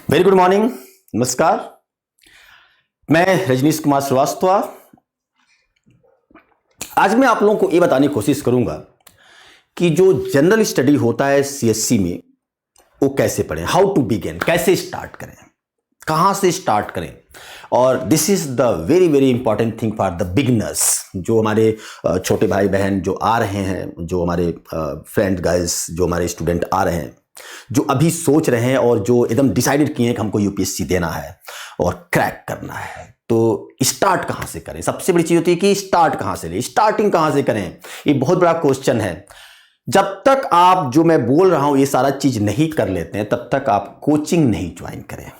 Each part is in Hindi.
वेरी गुड मॉर्निंग, नमस्कार। मैं रजनीश कुमार श्रीवास्तव। आज मैं आप लोगों को ये बताने की कोशिश करूंगा कि जो जनरल स्टडी होता है सीएससी में वो कैसे पढ़ें, हाउ टू बिगिन, कैसे स्टार्ट करें, कहां से स्टार्ट करें। और this is the very very important thing for the beginners. जो हमारे छोटे भाई बहन जो आ रहे हैं, जो हमारे फ्रेंड गाइस, जो हमारे स्टूडेंट आ रहे हैं, जो अभी सोच रहे हैं और जो एकदम डिसाइडेड किए हैं कि हमको यूपीएससी देना है और क्रैक करना है, तो स्टार्ट कहां से करें। सबसे बड़ी चीज होती है कि स्टार्ट कहां से लें, स्टार्टिंग कहां से करें। ये बहुत बड़ा क्वेश्चन है। जब तक आप जो मैं बोल रहा हूं ये सारा चीज नहीं कर लेते हैं तब तक आप कोचिंग नहीं ज्वाइन करें।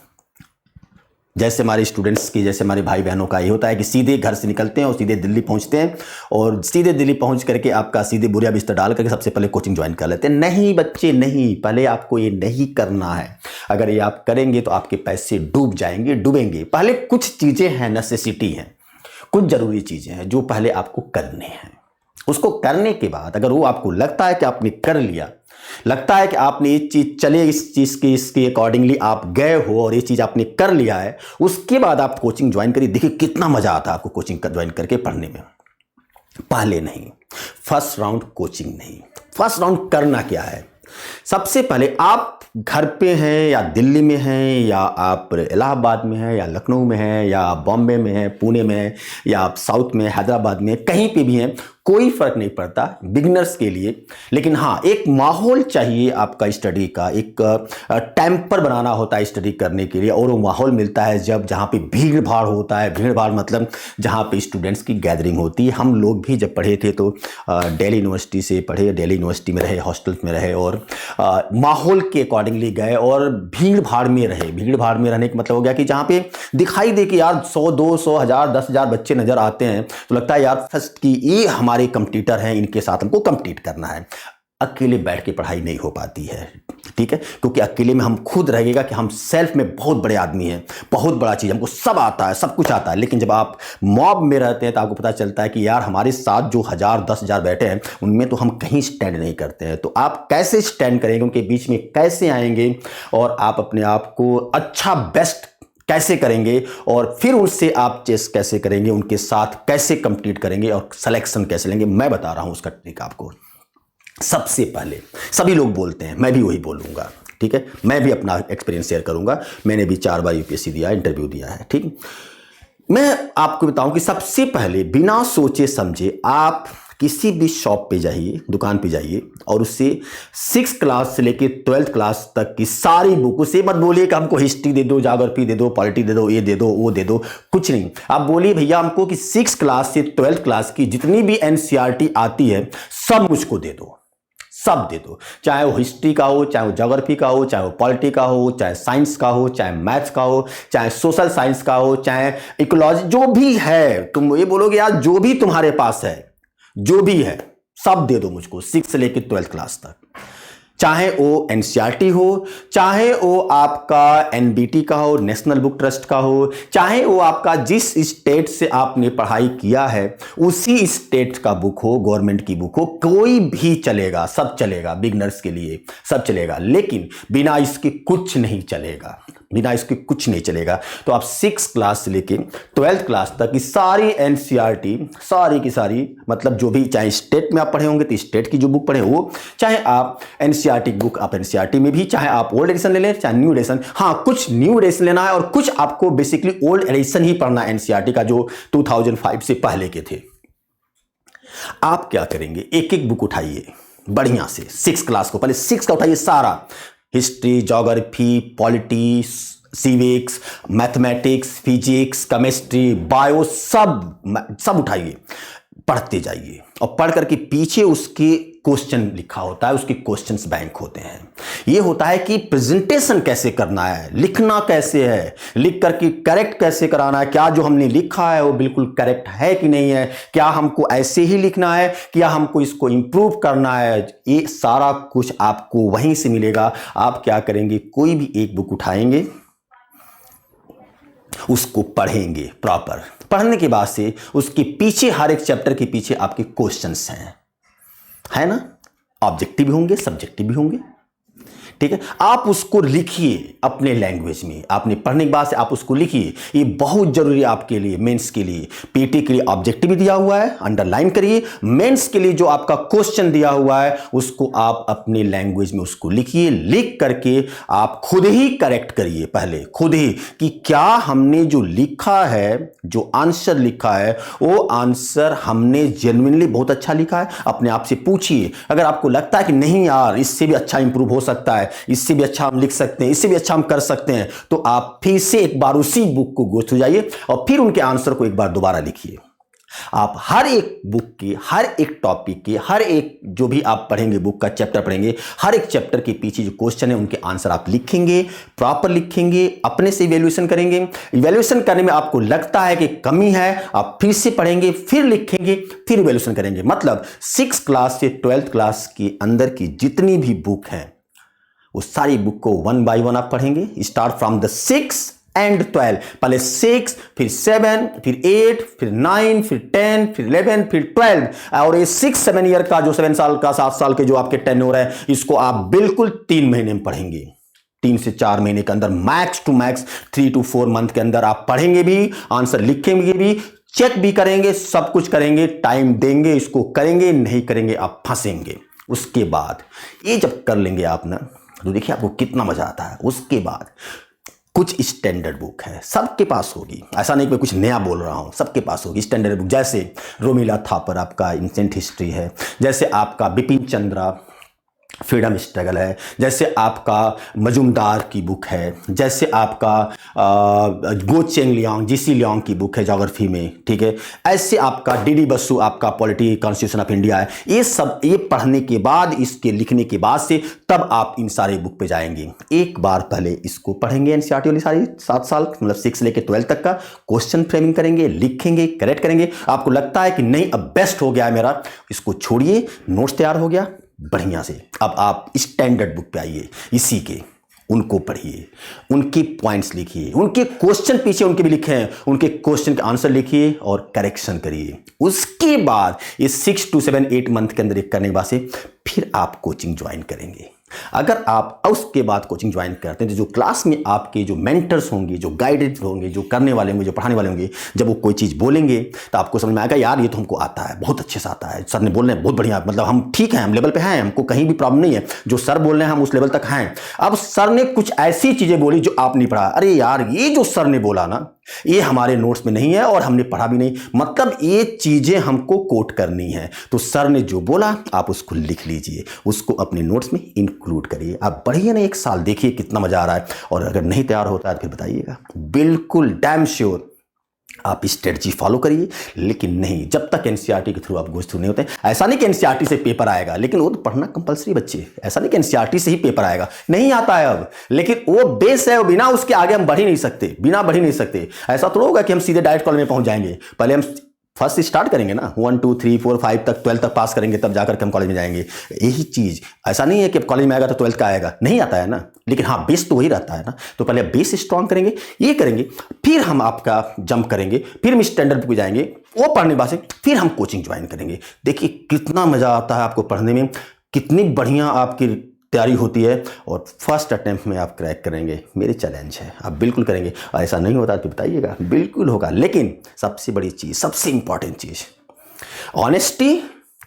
जैसे हमारे स्टूडेंट्स की, जैसे हमारे भाई बहनों का ये होता है कि सीधे घर से निकलते हैं और सीधे दिल्ली पहुंचते हैं और सीधे दिल्ली पहुंच करके आपका सीधे बोरिया बिस्तर डाल करके सबसे पहले कोचिंग ज्वाइन कर लेते हैं। नहीं बच्चे, नहीं, पहले आपको ये नहीं करना है। अगर ये आप करेंगे तो आपके पैसे डूब जाएंगे, डूबेंगे। पहले कुछ चीजें हैं, नेसेसिटी हैं, कुछ जरूरी चीजें हैं जो पहले आपको करनी है। उसको करने के बाद अगर वो आपको लगता है कि आपने कर लिया, लगता है कि आपने ये चीज चले, इस चीज की इसके अकॉर्डिंगली आप गए हो और ये चीज आपने कर लिया है, उसके बाद आप कोचिंग ज्वाइन करिए। देखिए कितना मजा आता है आपको कोचिंग ज्वाइन करके पढ़ने में। पहले नहीं, फर्स्ट राउंड कोचिंग नहीं। फर्स्ट राउंड करना क्या है, सबसे पहले आप घर पे हैं या दिल्ली में हैं या आप इलाहाबाद में हैं या लखनऊ में हैं या आप बॉम्बे में हैं, पुणे में हैं या आप साउथ में, हैदराबाद में, कहीं पे भी हैं, कोई फर्क नहीं पड़ता बिगिनर्स के लिए। लेकिन हाँ, एक माहौल चाहिए आपका स्टडी का, एक टेम्पर बनाना होता है स्टडी करने के लिए। और वो माहौल मिलता है जहाँ पे भीड़ भाड़ होता है। भीड़ भाड़ मतलब जहाँ पे स्टूडेंट्स की गैदरिंग होती है। हम लोग भी जब पढ़े थे तो दिल्ली यूनिवर्सिटी से पढ़े, दिल्ली यूनिवर्सिटी में रहे, हॉस्टल्स में रहे और माहौल के अकॉर्डिंगली गए और भीड़ भाड़ में रहे। भीड़ भाड़ में रहने का मतलब हो गया कि जहाँ पे दिखाई दे कि यार 100, 200, 1000, 10,000 बच्चे नजर आते हैं तो लगता है यार फर्स्ट की ये हमारे कंप्यूटर हैं, इनके साथ हमको कंप्लीट करना है। अकेले बैठ के पढ़ाई नहीं हो पाती है, ठीक है, क्योंकि अकेले में हम खुद रहेगा कि हम सेल्फ में बहुत बड़े आदमी हैं, बहुत बड़ा चीज, हमको सब आता है, सब कुछ आता है। लेकिन जब आप मॉब में रहते हैं तो आपको पता चलता है कि यार हमारे साथ जो 1000, 10,000 बैठे हैं उनमें तो हम कहीं स्टैंड नहीं करते हैं। तो आप कैसे स्टैंड करेंगे, उनके बीच में कैसे आएंगे और आप अपने आप को अच्छा बेस्ट कैसे करेंगे और फिर उनसे आप चेस कैसे करेंगे, उनके साथ कैसे कंप्लीट करेंगे और सिलेक्शन कैसे लेंगे, मैं बता रहा हूं उसका ट्रिक आपको। सबसे पहले सभी लोग बोलते हैं, मैं भी वही बोलूंगा, ठीक है। मैं भी अपना एक्सपीरियंस शेयर करूंगा। मैंने भी 4 बार यूपीएससी दिया, इंटरव्यू दिया है, ठीक। मैं आपको बताऊं कि सबसे पहले बिना सोचे समझे आप किसी भी शॉप पे जाइए, दुकान पे जाइए और उससे 6 क्लास से लेके 12th क्लास तक की सारी बुक, उसे मत बोलिए कि हमको हिस्ट्री दे दो, ज्योग्राफी दे दो, पॉलिटी दे दो, ये दे दो, वो दे दो, कुछ नहीं। आप बोलिए भैया हमको कि 6 क्लास से 12th क्लास की जितनी भी एनसीईआरटी आती है सब मुझको दे दो, सब दे दो। चाहे वो हिस्ट्री का हो, चाहे वो ज्योग्राफी का हो, चाहे वो पॉलिटी का हो, चाहे साइंस का हो, चाहे मैथ्स का हो, चाहे सोशल साइंस का हो, चाहे इकोलॉजी, जो भी है। तुम ये बोलोगे यार जो भी तुम्हारे पास है, जो भी है सब दे दो मुझको, 6 से लेकर 12th क्लास तक। चाहे वो एनसीईआरटी हो, चाहे वो आपका एनबीटी का हो, नेशनल बुक ट्रस्ट का हो, चाहे वो आपका जिस स्टेट से आपने पढ़ाई किया है उसी स्टेट का बुक हो, गवर्नमेंट की बुक हो, कोई भी चलेगा, सब चलेगा। बिगिनर्स के लिए सब चलेगा, लेकिन बिना इसके कुछ नहीं चलेगा, बिना इसके कुछ नहीं चलेगा। तो आप 6 क्लास से लेके 12th क्लास तक की सारी एनसीईआरटी, सारी की सारी, मतलब जो भी, चाहे स्टेट में आप पढ़े होंगे तो स्टेट की जो बुक पढ़े वो, चाहे आप एनसीईआरटी बुक आप एनसीईआरटी में भी, चाहे आप ओल्ड एडिशन ले लें, चाहे न्यू एडिशन। हाँ, कुछ न्यू एडिशन लेना है और कुछ आपको बेसिकली ओल्ड एडिशन ही पढ़ना है एनसीईआरटी का, जो 2005 से पहले के थे। आप क्या करेंगे, एक एक बुक उठाइए बढ़िया से, 6 क्लास को पहले 6 का उठाइए सारा, history, geography, polity, civics, mathematics, physics, chemistry, bio, सब उठाइए, पढ़ते जाइए और पढ़ करके पीछे उसके क्वेश्चन लिखा होता है, उसके क्वेश्चंस बैंक होते हैं। ये होता है कि प्रेजेंटेशन कैसे करना है, लिखना कैसे है, लिख करके करेक्ट कैसे कराना है, क्या जो हमने लिखा है वो बिल्कुल करेक्ट है कि नहीं है, क्या हमको ऐसे ही लिखना है, क्या हमको इसको इंप्रूव करना है। ये सारा कुछ आपको वहीं से मिलेगा। आप क्या करेंगे, कोई भी एक बुक उठाएंगे, उसको पढ़ेंगे प्रॉपर। पढ़ने के बाद से उसके पीछे, हर एक चैप्टर के पीछे आपके क्वेश्चंस हैं, है ना। ऑब्जेक्टिव भी होंगे, सब्जेक्टिव भी होंगे, ठीक है, आप उसको लिखिए अपने लैंग्वेज में। आपने पढ़ने के बाद से आप उसको लिखिए, ये बहुत जरूरी है आपके लिए, मेंस के लिए। पीटी के लिए ऑब्जेक्टिव भी दिया हुआ है, अंडरलाइन करिए। मेंस के लिए जो आपका क्वेश्चन दिया हुआ है उसको आप अपने लैंग्वेज में उसको लिखिए। लिख करके आप खुद ही करेक्ट करिए, पहले खुद ही, कि क्या हमने जो लिखा है, जो आंसर लिखा है, वो आंसर हमने जेन्युइनली बहुत अच्छा लिखा है। अपने आप से पूछिए। अगर आपको लगता है कि नहीं यार, इससे भी अच्छा इंप्रूव हो सकता है, इससे भी अच्छा हम लिख सकते हैं, इससे भी अच्छा हम कर सकते हैं, तो आप फिर से एक बार उसी बुक को गो थ्रू जाइए और फिर उनके आंसर को एक बार दोबारा लिखिए। आप हर एक बुक की, हर एक टॉपिक की, हर एक जो भी आप पढ़ेंगे, बुक का चैप्टर पढ़ेंगे, हर एक चैप्टर के पीछे जो क्वेश्चन है उनके आंसर आप लिखेंगे, प्रॉपर लिखेंगे, अपने से इवैल्यूएशन करेंगे। इवैल्यूएशन करने में आपको लगता है कि कमी है, आप फिर से पढ़ेंगे, फिर लिखेंगे, फिर इवैल्यूएशन करेंगे। मतलब 6th क्लास से 12th क्लास के अंदर की जितनी भी बुक हैं वो सारी बुक को 1 by 1 आप पढ़ेंगे, स्टार्ट फ्रॉम द 6 एंड 12। पहले 6, फिर 7, फिर 8, फिर 9, फिर 10, फिर 11, फिर 12। और ये 6-7 ईयर का जो 7 साल का, 7 साल के जो आपके टेन्योर है, इसको आप बिल्कुल 3 महीने में पढ़ेंगे। 3 से 4 महीने के अंदर, max to max 3 to 4 month के अंदर आप पढ़ेंगे भी, आंसर लिखेंगे भी, चेक भी करेंगे, सब कुछ करेंगे। टाइम देंगे, इसको करेंगे, नहीं करेंगे आप फंसेंगे। उसके बाद ये जब कर लेंगे आप ना, तो देखिए आपको कितना मजा आता है। उसके बाद कुछ स्टैंडर्ड बुक है, सबके पास होगी, ऐसा नहीं कि मैं कुछ नया बोल रहा हूं, सबके पास होगी स्टैंडर्ड बुक। जैसे रोमिला थापर आपका एंशिएंट हिस्ट्री है, जैसे आपका बिपिन चंद्रा फ्रीडम स्ट्रगल है, जैसे आपका मजुमदार की बुक है, जैसे आपका गो चेंग लियांग, जीसी लियांग की बुक है ज्योग्राफी में, ठीक है। ऐसे आपका डीडी बसु आपका पॉलिटी कॉन्स्टिट्यूशन ऑफ इंडिया है। ये सब ये पढ़ने के बाद, इसके लिखने के बाद से तब आप इन सारे बुक पे जाएंगे। एक बार पहले इसको पढ़ेंगे, एनसीईआरटी वाली सारी 7 साल मतलब 6 लेके 12 तक का क्वेश्चन फ्रेमिंग करेंगे, लिखेंगे, करेक्ट करेंगे। आपको लगता है कि नहीं अब बेस्ट हो गया है मेरा, इसको छोड़िए, नोट्स तैयार हो गया बढ़िया से। अब आप स्टैंडर्ड बुक पे आइए, इसी के उनको पढ़िए, उनके पॉइंट्स लिखिए, उनके क्वेश्चन पीछे उनके भी लिखे हैं, उनके क्वेश्चन के आंसर लिखिए और करेक्शन करिए। उसके बाद ये 6 to 7, 8 मंथ के अंदर एक करने के बाद से फिर आप कोचिंग ज्वाइन करेंगे। अगर आप उसके बाद कोचिंग ज्वाइन करते हैं तो जो क्लास में आपके जो मेंटर्स होंगे, जो गाइडेड होंगे, जो करने वाले होंगे, जो पढ़ाने वाले होंगे, जब वो कोई चीज़ बोलेंगे तो आपको समझ में आएगा यार ये तो हमको आता है, बहुत अच्छे से आता है, सर ने बोल रहे हैं बहुत बढ़िया, मतलब हम ठीक हैं, हम लेवल पे हैं, हमको कहीं भी प्रॉब्लम नहीं है, जो सर बोल रहे हैं हम उस लेवल तक हैं। अब सर ने कुछ ऐसी चीज़ें बोली जो आप नहीं पढ़ा, अरे यार ये जो सर ने बोला ना ये हमारे नोट्स में नहीं है और हमने पढ़ा भी नहीं, मतलब ये चीजें हमको कोट करनी है। तो सर ने जो बोला आप उसको लिख लीजिए, उसको अपने नोट्स में इंक्लूड करिए। आप बढ़िए ना 1 साल देखिए कितना मजा आ रहा है। और अगर नहीं तैयार होता है फिर बताइएगा, बिल्कुल डैम श्योर आप स्ट्रेटजी फॉलो करिए। लेकिन नहीं, जब तक एनसीईआरटी के थ्रू आप गोस थ्रू नहीं होते, ऐसा नहीं कि एनसीईआरटी से पेपर आएगा, लेकिन वो तो पढ़ना कंपलसरी बच्चे, ऐसा नहीं कि एनसीईआरटी से ही पेपर आएगा, नहीं आता है अब, लेकिन वो बेस है, वो बिना उसके आगे हम बढ़ ही नहीं सकते, बिना बढ़ ही नहीं सकते। ऐसा तो होगा कि हम सीधे डायरेक्ट कॉलेज में पहुंच जाएंगे, पहले हम फर्स्ट स्टार्ट करेंगे ना, 1 2 3 4 5 तक 12 तक पास करेंगे, तब जाकर के हम कॉलेज में जाएंगे। यही चीज, ऐसा नहीं है कि कॉलेज में आएगा तो 12th का आएगा, नहीं आता है ना, लेकिन हाँ बेस तो वही रहता है ना। तो पहले बेस स्ट्रॉन्ग करेंगे, ये करेंगे, फिर हम आपका जंप करेंगे, फिर हम स्टैंडर्ड पे जाएंगे, वो पढ़ने के बाद से फिर हम कोचिंग ज्वाइन करेंगे। देखिए कितना मजा आता है आपको पढ़ने में, कितनी बढ़िया आपकी तैयारी होती है और फर्स्ट अटेम्प्ट में आप क्रैक करेंगे। मेरी चैलेंज है, आप बिल्कुल करेंगे। और ऐसा नहीं होता तो बताइएगा, बिल्कुल होगा। लेकिन सबसे बड़ी चीज, सबसे इंपॉर्टेंट चीज, ऑनेस्टी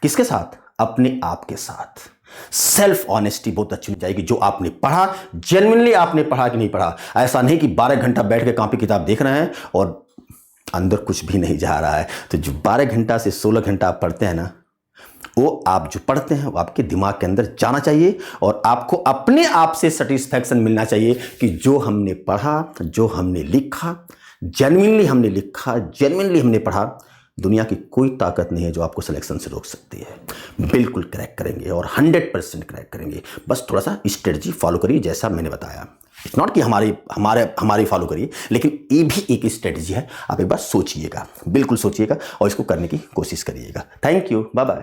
किसके साथ? अपने आप के साथ। सेल्फ ऑनेस्टी बहुत अच्छी हो जाएगी। जो आपने पढ़ा, जेन्युइनली आपने पढ़ा कि नहीं पढ़ा। ऐसा नहीं कि 12 घंटा बैठ के कॉपी किताब देख रहे हैं और अंदर कुछ भी नहीं जा रहा है। तो जो 12 घंटा से 16 घंटा आप पढ़ते हैं ना, वो आप जो पढ़ते हैं वो आपके दिमाग के अंदर जाना चाहिए और आपको अपने आप से सेटिस्फैक्शन मिलना चाहिए कि जो हमने पढ़ा, जो हमने लिखा, जेन्युइनली हमने लिखा, जेन्युइनली हमने पढ़ा, दुनिया की कोई ताकत नहीं है जो आपको सिलेक्शन से रोक सकती है। बिल्कुल क्रैक करेंगे और 100% क्रैक करेंगे। बस थोड़ा सा स्ट्रेटजी फॉलो करिए जैसा मैंने बताया। इट्स नॉट कि हमारी फॉलो करिए, लेकिन ये भी एक स्ट्रेटजी है। आप एक बार सोचिएगा, बिल्कुल सोचिएगा और इसको करने की कोशिश करिएगा। Thank you, bye bye.